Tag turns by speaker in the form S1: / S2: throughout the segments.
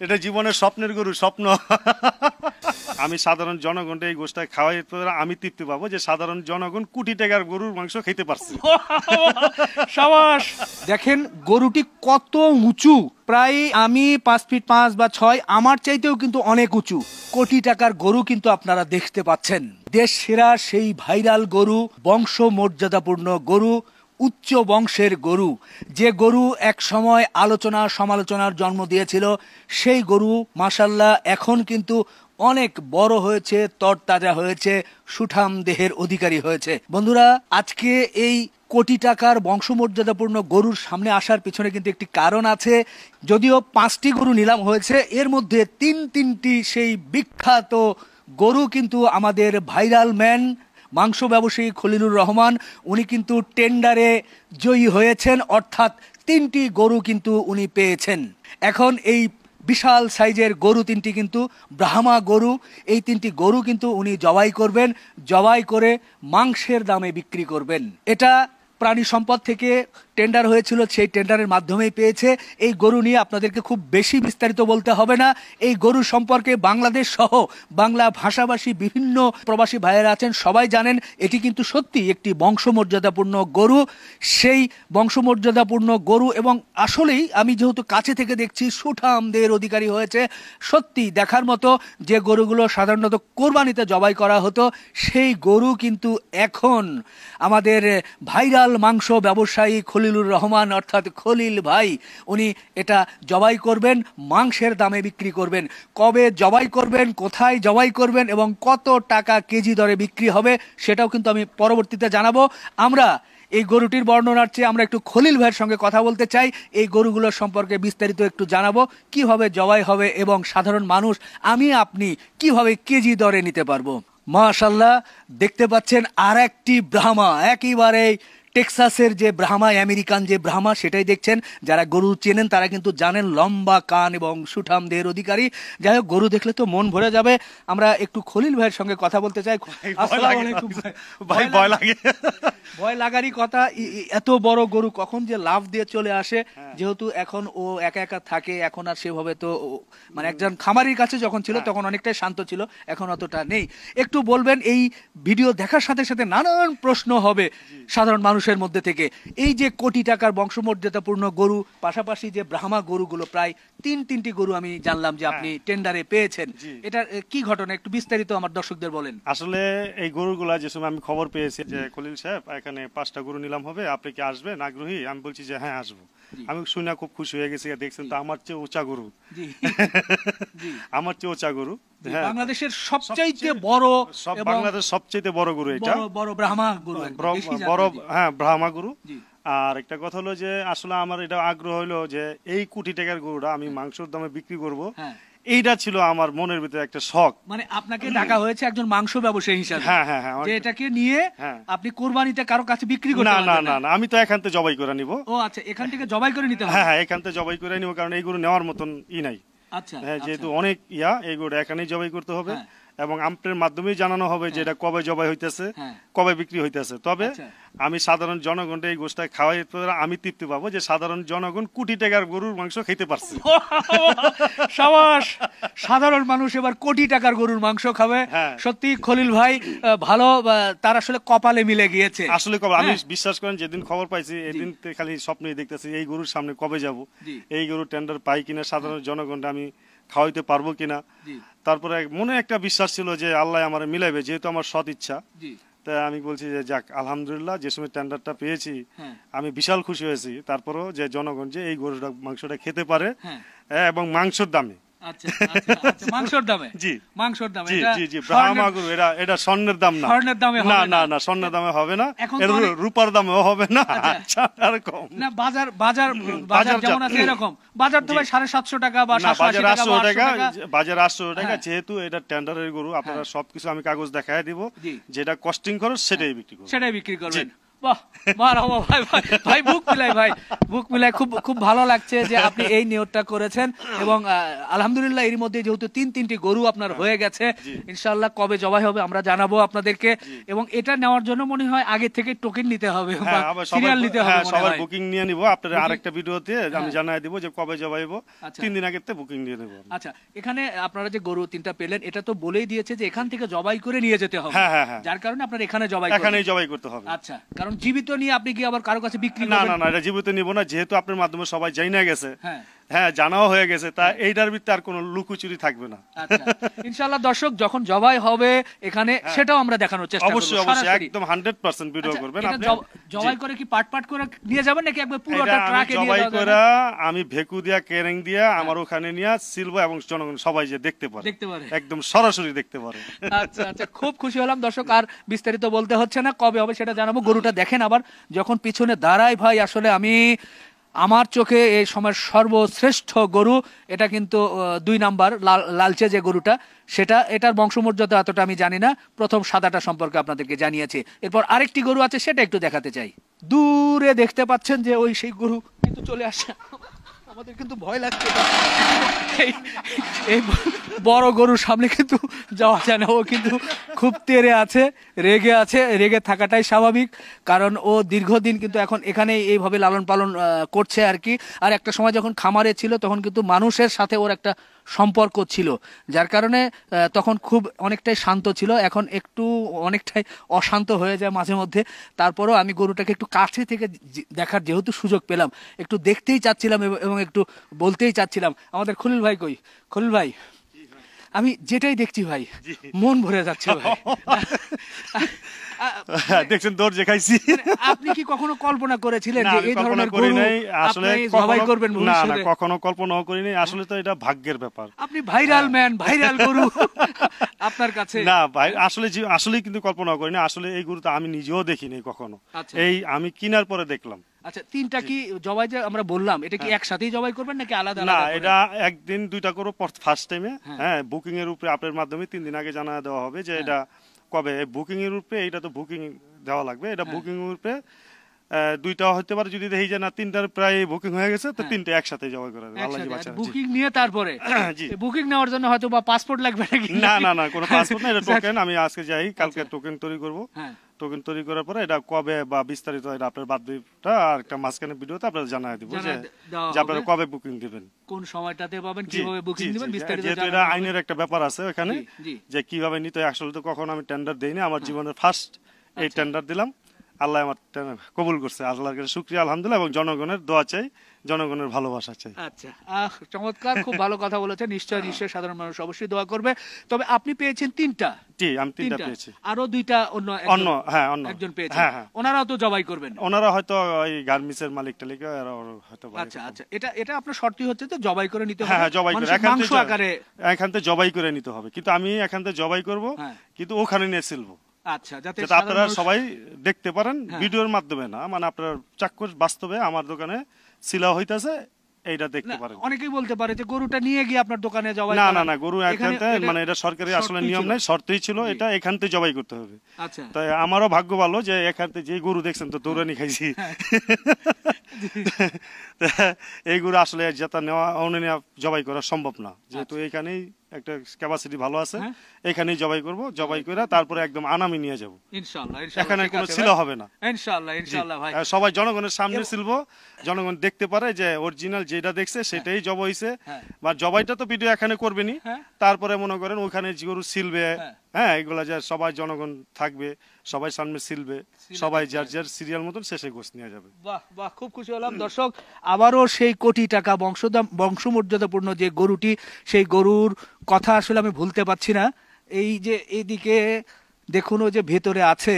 S1: এটা জীবনের স্বপ্নের গরু, স্বপ্ন। আমি সাধারণ জনগণকে এই গোষ্ঠটা খাওয়াই, আমি তৃপ্তি পাবো যে সাধারণ জনগণ কোটি টাকার গরুর মাংস খেতে পারছে।
S2: সাবাস। দেখেন গরুটি কত উঁচু, প্রায় আমি 5 ফিট 5 বা 6, আমার চাইতেও কিন্তু অনেক উঁচু। কোটি টাকার গরু কিন্তু আপনারা দেখতে পাচ্ছেন। দেশ সেরা সেই ভাইরাল গরু, বংশ মর্যাদাপূর্ণ গরু, উচ্চ বংশের গরু, যে গরু এক সময় আলোচনা সমালোচনার জন্ম দিয়েছিল, সেই গরু মাশাআল্লাহ এখন কিন্তু অনেক বড় হয়েছে, তরতাজা হয়েছে, সুঠাম দেহের অধিকারী হয়েছে। বন্ধুরা, আজকে এই কোটি টাকার বংশমর্যাদাপূর্ণ গরুর সামনে আসার পিছনে কিন্তু একটি কারণ আছে। যদিও 5টি গরু নিলাম হয়েছে, এর মধ্যে তিনটি সেই বিখ্যাত গরু কিন্তু আমাদের ভাইরাল ম্যান মাংস ব্যবসায়ী খলিলুর রহমান, উনি কিন্তু টেন্ডারে জয়ী হয়েছেন, অর্থাৎ 3টি গরু কিন্তু উনি পেয়েছেন। এখন এই বিশাল সাইজের গরু 3টি কিন্তু ব্রাহ্মা গরু, এই 3টি গরু কিন্তু উনি জবাই করবেন, জবাই করে মাংসের দামে বিক্রি করবেন। এটা প্রাণী সম্পদ থেকে টেন্ডার হয়েছিল, সেই টেন্ডারের মাধ্যমেই পেয়েছে। এই গরু নিয়ে আপনাদেরকে খুব বেশি বিস্তারিত বলতে হবে না। এই গরু সম্পর্কে বাংলাদেশ সহ বাংলা ভাষাভাষী বিভিন্ন প্রবাসী ভাইয়েরা আছেন, সবাই জানেন এটি কিন্তু সত্যি একটি বংশমর্যাদাপূর্ণ গরু। সেই বংশমর্যাদাপূর্ণ গরু, এবং আসলেই আমি যেহেতু কাছে থেকে দেখছি, সুঠাম দেহের অধিকারী হয়েছে। সত্যি দেখার মতো। যে গরুগুলো সাধারণত কোরবানিতে জবাই করা হতো, সেই গরু কিন্তু এখন আমাদের ভাইরাল মাংস ব্যবসায়ী খলিলুর রহমান অর্থাৎ খলিল ভাই, উনি এটা জবাই করবেন, মাংসের দামে বিক্রি করবেন। কবে জবাই করবেন, কোথায় জবাই করবেন এবং কত টাকা কেজি দরে বিক্রি হবে, সেটাও কিন্তু আমি পরবর্তীতে জানাবো। আমরা এই গরুটির বর্ণনার চেয়ে আমরা একটু খলিল ভাইয়ের সঙ্গে কথা বলতে চাই, এই গরুগুলোর সম্পর্কে বিস্তারিত একটু জানাবো, কিভাবে জবাই হবে এবং সাধারণ মানুষ আমি আপনি কিভাবে কেজি দরে নিতে পারবো। মাশাআল্লাহ, দেখতে পাচ্ছেন আর একটি ব্রাহ্মা, একেবারে টেক্সাসের যে ব্রাহ্মা, আমেরিকান যে ব্রাহ্মা, সেটাই দেখছেন। যারা গরু চেনেন তারা কিন্তু জানেন, লম্বা কান এবং সুঠাম দেহের অধিকারী। যাই হোক, গরু দেখলে তো মন ভরে যাবে। আমরা একটু খলিল ভাইয়ের সঙ্গে কথা বলতে চাই। আসসালামু আলাইকুম
S1: ভাই। ভয় লাগে,
S2: ভয় লাগারই কথা। এত বড় গরু কখন যে লাফ দিয়ে চলে আসে, যেহেতু এখন ও একা একা থাকে, এখন আর সেভাবে তো মানে একজন খামারির কাছে যখন ছিল তখন অনেকটাই শান্ত ছিল, এখন অতটা নেই। একটু বলবেন, এই ভিডিও দেখার সাথে সাথে নানান প্রশ্ন হবে সাধারণ মানুষের মধ্যে থেকে। এই যে কোটি টাকার বংশমর্যাদাপূর্ণ গরু, পাশাপাশি যে ব্রাহ্মা গরুগুলো, প্রায় তিনটি গরু আমি জানলাম যে আপনি টেন্ডারে পেয়েছেন, এটা কি ঘটনা একটু বিস্তারিত আমার দর্শকদের বলেন।
S1: আসলে এই গরুগুলা যে সময় আমি খবর পেয়েছি যে খলিল সাহেব এখানে 5টা গরু নিলাম হবে, আপনি কি আসবেন আগ্রহী? আমি বলছি যে হ্যাঁ আসবো। আমি শুনে খুব খুশি হয়ে গেছি। দেখছেন তো আমার চেয়ে উঁচা গরু, আমার চেয়ে উঁচা গরু,
S2: বাংলাদেশের সবচাইতে বড়,
S1: বাংলাদেশ সবচেয়ে বড় গরু এটা,
S2: বড় ব্রাহ্মা গরু,
S1: বড়, হ্যাঁ ব্রাহ্মা গরু। আর একটা কথা হলো যে আসলে আমার এটা আগ্রহ হলো যে এই কোটি টাকার গরুটা আমি মাংসের দামে বিক্রি করব, এইটা ছিল আমার মনের ভিতরে একটা শখ।
S2: মানে আপনাকে ডাকা হয়েছে একজন মাংস ব্যবসায়ী হিসেবে,
S1: হ্যাঁ হ্যাঁ হ্যাঁ,
S2: যে এটাকে নিয়ে আপনি কোরবানিতে কারো কাছে বিক্রি করতে
S1: না না না না, আমি তো এখান থেকে জবাই করে নিব।
S2: ও আচ্ছা, এখান থেকে জবাই করে নিতে হবে।
S1: হ্যাঁ হ্যাঁ, এখান থেকে জবাই করে নিব, কারণ এই গরু নেওয়ার মতন নাই।
S2: আচ্ছা,
S1: হ্যাঁ, যেহেতু অনেক এই গরু এখানেই জবাই করতে হবে, এবং আপনার মাধ্যমেই জানানো হবে যে এটা কবে জবাই হইতেছে, কবে বিক্রি হইতেছে। তবে আমি সাধারণ জনগণকে এই গোষ্ঠটা খাওয়াই, আমি তৃপ্তি পাবো যে সাধারণ জনগণ কোটি টাকার গরুর মাংস খেতে পারছে।
S2: সাবাস, সাধারণ মানুষ এবার কোটি টাকার গরুর মাংস খাবে। সত্যি খলিল ভাই ভালো, তার আসলে কপালে মিলে গিয়েছে।
S1: আসলে কবে, আমি বিশ্বাস করেন যেদিন খবর পাইছি এদিন খালি স্বপ্নই দেখতেছি এই গরুর সামনে কবে যাব, এই গরুর টেন্ডার পাই কিনা, সাধারণ জনগণটা আমি খাওয়াইতে পারবো কিনা। তারপরে মনে একটা বিশ্বাস ছিল যে আল্লাহ আমার মিলাইবে, যেহেতু আমার সৎ ইচ্ছা। তাই আমি বলছি যে যাক আলহামদুলিল্লাহ, যে সময় টেন্ডারটা পেয়েছি আমি বিশাল খুশি হয়েছি। তারপরেও যে জনগণ যে এই গরুটা মাংসটা খেতে পারে, এবং মাংসের দামে,
S2: মাংসের দামে,
S1: জি
S2: মাংসের দামে,
S1: জি জি, ব্রাহ্মা গরু, এটা স্বর্ণের দাম না,
S2: স্বর্ণের দামে
S1: না না না, স্বর্ণের দামে হবে না, রূপার দামেও হবে না। এরকম
S2: না, বাজার বাজার বাজার যেমন আছে এরকম বাজার তো ভাই 750 টাকা বা 780 টাকা,
S1: বাজার 800 টাকা। যেহেতু এটা টেন্ডারের গরু, আপনারা সবকিছু আমি কাগজ দেখায় দিব, যেটা কস্টিং খরচ সেটাই বিক্রি করব,
S2: সেটাই বিক্রি করবেন। বাহ, মারহাবা ভাই, ভাই ভাই বুক মিলাই খুব খুব ভালো লাগছে যে আপনি এই নিয়তটা করেছেন এবং আলহামদুলিল্লাহ এর মধ্যে যেহেতু তিনটি গরু আপনার হয়ে গেছে, ইনশাআল্লাহ কবে জবাই হবে আমরা জানাবো আপনাদেরকে। এবং এটা নেওয়ার জন্য মনে হয় আগে থেকে টোকেন নিতে হবে বা সিরিয়াল নিতে হবে,
S1: সবার বুকিং নিয়ে নিব। আপনারা আরেকটা ভিডিওতে আমি জানাই দিব যে কবে জবাই হবো, 3 দিন আগে থেকে বুকিং নিয়ে নেব।
S2: আচ্ছা, এখানে আপনারা যে গরু 3টা পেলেন এটা তো বলেই দিয়েছে যে এখান থেকে জবাই করে নিয়ে যেতে হবে, যার কারণে আপনার এখানেই জবাই করতে হবে। আচ্ছা, কারণ জীবিত নিয়ে আপনি কি আবার কারো কাছে বিক্রি করবেন?
S1: না, এটা জীবিত নিব না, যেহেতু আপনার মাধ্যমে সবাই জানা গেছে, হ্যাঁ জানাও হয়ে গেছে, তা এইটার ভিতরে আর কোনো লুকোচুরি থাকবে না।
S2: আচ্ছা, ইনশাআল্লাহ দর্শক যখন জবাই হবে এখানে সেটাও আমরা দেখানোর চেষ্টা করব।
S1: অবশ্যই একদম 100% ভিডিও করবেন আপনি।
S2: জবাই করে কি পাট করে নিয়ে যাবেন নাকি একবার পুরোটা ট্রাকে নিয়ে
S1: জবাই করে আমি ভেকু দিয়া কেরেং দিয়া আমার ওখানে নিয়ে সিলবো এবং জনগণ সবাই যে দেখতে পারে একদম সরাসরি দেখতে পারে।
S2: আচ্ছা আচ্ছা, খুব খুশি হলাম দর্শক, আর বিস্তারিত বলতে হচ্ছে না, কবে হবে সেটা জানাবো। গরুটা দেখেন আবার যখন পিছনে দাঁড়ায় ভাই, আসলে আমার চোখে এই সময়ের সর্বশ্রেষ্ঠ গরু এটা কিন্তু 2 নাম্বার লালচে যে গরুটা, এটার বংশমর্যাদা এতটা আমি জানি না, প্রথম সাদাটা সম্পর্কে আপনাদেরকে জানিয়েছি। এরপর আরেকটি গরু আছে সেটা একটু দেখাতে চাই। দূরে দেখতে পাচ্ছেন যে সেই গরু কিন্তু চলে আসছে, আমাদের কিন্তু ভয় লাগছে। এই বড় গরুর সামনে কিন্তু যাওয়া যায় না, ও কিন্তু খুব তেড়ে আছে, রেগে থাকাটাই স্বাভাবিক, কারণ ও দীর্ঘদিন কিন্তু এখন এখানে এইভাবে লালন পালন করছে আর কি। আর একটা সময় যখন খামারে ছিল তখন কিন্তু মানুষের সাথে ওর একটা সম্পর্ক ছিল, যার কারণে তখন অনেকটাই শান্ত ছিল, এখন অনেকটাই অশান্ত হয়ে যায় মাঝে মধ্যে। তারপরেও আমি গরুটাকে একটু কাছে থেকে দেখার যেহেতু সুযোগ পেলাম, একটু দেখতেই চাচ্ছিলাম এবং একটু বলতেই চাচ্ছিলাম। আমাদের খলিল ভাই কই? খলিল ভাই, আমি যেটাই দেখছি ভাই মন ভরে যাচ্ছে ভাই।
S1: দেখছেন দৌড় যে খাইছি।
S2: আপনি কি কখনো কল্পনা করেছিলেন যে এই ধরনের গরু
S1: আসলে
S2: জবাই করবেন?
S1: না, কখনো কল্পনাও করিনি। আসলে তো এটা ভাগ্যের ব্যাপার।
S2: আপনি ভাইরাল গরু আপনার কাছে।
S1: না ভাই, আসলে কিন্তু কল্পনা করিনি। আসলে এই গরু তো আমি নিজেও দেখিনি কখনো, এই আমি কিনার পরে দেখলাম।
S2: আচ্ছা, 3টা কি জবাই যে আমরা বললাম, এটা কি একসাথেই জবাই করবেন নাকি আলাদা আলাদা?
S1: না, এটা একদিন 2টা করব ফার্স্ট টাইমে। হ্যাঁ, বুকিং এর উপরে আপনার মাধ্যমে 3 দিন আগে জানা দেওয়া হবে যে এটা কবে। বুকিং এর উপরে এটা তো বুকিং দেওয়া লাগবে, এটা বুকিং এর উপরে 2টা হতে পারে, যদি দেখি যে না 3টার প্রায় বুকিং হয়ে গেছে তো 3টে একসাথে জবাই করা হবে। আল্লাহ জি বাঁচান।
S2: বুকিং নিয়ে তারপরে বুকিং নেওয়ার জন্য হয়তো বা পাসপোর্ট লাগবে নাকি?
S1: না, কোনো পাসপোর্ট না, এটা টোকেন। আমি আজকে যাই, কালকে টোকেন তৈরি করব। টোকেন তৈরি করার পরে এটা কবে বা বিস্তারিত এটা আপনার বাদটা আর একটা মাঝখানে ভিডিওতে আপনাদের জানাই দিব যে আপনারা কবে বুকিং দিবেন,
S2: কোন সময়টাতে পাবেন, কিভাবে বুকিং দিবেন বিস্তারিত।
S1: যেহেতু এটা আইনের একটা ব্যাপার আছে ওখানে যে কিভাবে নিতে হয়। আসলে তো কখনো আমি টেন্ডার দেইনি, আমার জীবনের ফার্স্ট এই টেন্ডার দিলাম। আল্লাহ আমার কবুল করছে, আল্লাহর কাছে শুকরিয়া আলহামদুলিল্লাহ, এবং জনগণের দোয়া চাই, জনগণের ভালোবাসা চাই।
S2: আচ্ছা, চমৎকার, খুব ভালো কথা বলেছেন। নিশ্চয় সাধারণ মানুষ অবশ্যই দোয়া করবে। তবে আপনি পেয়েছেন 3টা?
S1: জি, আমি 3টা পেয়েছি।
S2: আরো 2টা অন্য একজন পেয়েছেন, ওনারাও তো জবাই করবেন?
S1: ওনারা হয়তো ওই গার্মেন্টসের মালিক টালিক হয়তো।
S2: আচ্ছা, এটা আপনার শর্তই হচ্ছে তো জবাই করে নিতে হবে?
S1: হ্যাঁ, জবাই করে এখান থেকে জবাই করে নিতে হবে, কিন্তু আমি এখান থেকে জবাই করব, কিন্তু ওখানে নিয়ে সিলবো।
S2: আচ্ছা, যাতে
S1: আপনারা সবাই দেখতে পারেন ভিডিওর মাধ্যমে, না মানে আপনার চাক্ষুষ বাস্তবে আমার দোকানে সিলা হইতাছে, এইটা দেখতে পারেন।
S2: অনেকেই বলতে পারে যে গরুটা নিয়ে গিয়ে আপনার দোকানে জবাই।
S1: না, গরু এখান থেকে মানে এটা সরকারি আসলে নিয়ম নাই, শর্তই ছিল এটা এখান থেকে জবাই করতে হবে।
S2: আচ্ছা,
S1: তাই আমারও ভাগ্য ভালো যে এখান থেকে যে গরু দেখছেন তো দৌড়ানি খাইছি। এই গরু আসলে যেটা নেওয়া জবাই করা সম্ভব না, যেহেতু এখানেই একটা ক্যাপাসিটি ভালো আছে, এখানেই জবাই করব। জবাই করে তারপরে একদম আনামি নিয়ে যাব ইনশাআল্লাহ। এখানে কোনো ছিল হবে না
S2: ইনশাআল্লাহ ভাই।
S1: সবাই জনগণের সামনে সিলবো, জনগণ দেখতে পারে যে অরিজিনাল যেটা দেখছে সেটাই জবাই হইছে। বা জবাইটা তো ভিডিও এখানে করবেনি, তারপরে মনে করেন ওখানে গরু সিলবে, হ্যাঁ, এগুলা যে সবাই জনগণ থাকবে, সবাই সামনে সিলবে, সবাই যার সিরিয়াল মতন শেষে গোছ নিয়ে যাবে।
S2: বাহ, খুব খুশি হলাম দর্শক। আবারও সেই কোটি টাকা বংশমর্যাদাপূর্ণ যে গরুটি, সেই গরুর কথা আসলে আমি ভুলতে পারছি না। এই যে এইদিকে দেখুন, ও যে ভেতরে আছে,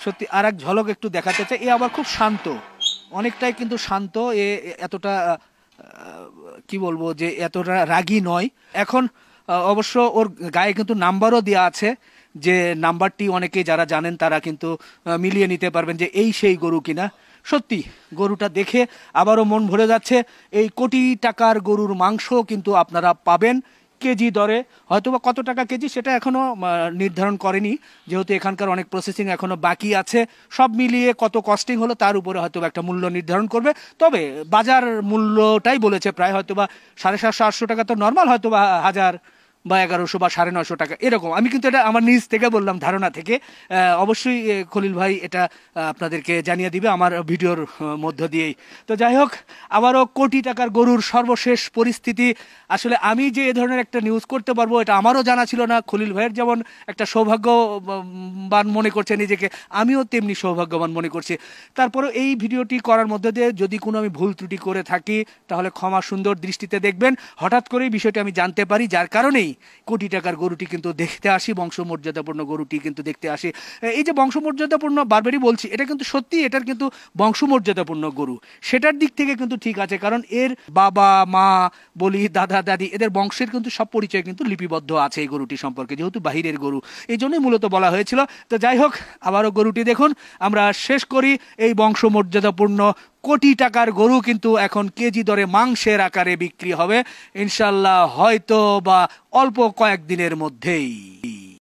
S2: সত্যি আর এক ঝলক একটু দেখাতে চাই। এ আবার খুব শান্ত, অনেকটাই কিন্তু শান্ত, এতটা কি বলবো যে এতটা রাগী নয়। এখন অবশ্য ওর গায়ে কিন্তু নাম্বারও দেওয়া আছে, যে নাম্বারটি অনেকেই যারা জানেন তারা কিন্তু মিলিয়ে নিতে পারবেন যে এই সেই গরু কিনা। সত্যি গরুটা দেখে আবারও মন ভরে যাচ্ছে। এই কোটি টাকার গরুর মাংস কিন্তু আপনারা পাবেন কেজি দরে, হয়তোবা কত টাকা কেজি সেটা এখনো নির্ধারণ করেনি, যেহেতু এখানকার অনেক প্রসেসিং এখনো বাকি আছে। সব মিলিয়ে কত কস্টিং হলো তার উপরে হয়তোবা একটা মূল্য নির্ধারণ করবে। তবে বাজার মূল্যটাই বলেছে প্রায় হয়তোবা 750-800 টাকা, তো নর্মাল হয়তোবা 1000 বা 1100 বা 950 টাকা এরকম। আমি কিন্তু এটা আমার নিজ থেকে বললাম, ধারণা থেকে। অবশ্যই খলিল ভাই এটা আপনাদেরকে জানিয়ে দিবে আমার ভিডিওর মধ্য দিয়েই। তো যাই হোক, আবারও কোটি টাকার গরুর সর্বশেষ পরিস্থিতি। আসলে আমি যে এ ধরনের একটা নিউজ করতে পারবো এটা আমারও জানা ছিল না। খলিল ভাইয়ের যেমন একটা সৌভাগ্যবান মনে করছে নিজেকে, আমিও তেমনি সৌভাগ্যবান মনে করছি। তারপরে এই ভিডিওটি করার মধ্যে দিয়ে যদি কোনো আমি ভুল ত্রুটি করে থাকি তাহলে ক্ষমা সুন্দর দৃষ্টিতে দেখবেন। হঠাৎ করেই বিষয়টি আমি জানতে পারি, যার কারণেই কোটি টাকার গরুটি কিন্তু দেখতে আসি, বংশমর্যাদাপূর্ণ গরুটি কিন্তু দেখতে আসি। এই যে বংশমর্যাদাপূর্ণ বারবারই বলছি, এটা কিন্তু সত্যি, এটার কিন্তু বংশমর্যাদাপূর্ণ গরু, সেটার দিক থেকে কিন্তু ঠিক আছে, কারণ এর বাবা মা বলি, দাদা দাদি, এদের বংশের কিন্তু সব পরিচয় কিন্তু লিপিবদ্ধ আছে এই গরুটি সম্পর্কে, যেহেতু বাহিরের গরু, এই জন্যই মূলত বলা হয়েছিল। তো যাই হোক, আবারও গরুটি দেখুন। আমরা শেষ করি এই বংশমর্যাদাপূর্ণ কোটি টাকার গরু কিন্তু এখন কেজি দরে মাংসের আকারে বিক্রি হবে ইনশাল্লাহ, হয়তো বা অল্প কয়েকদিনের মধ্যেই।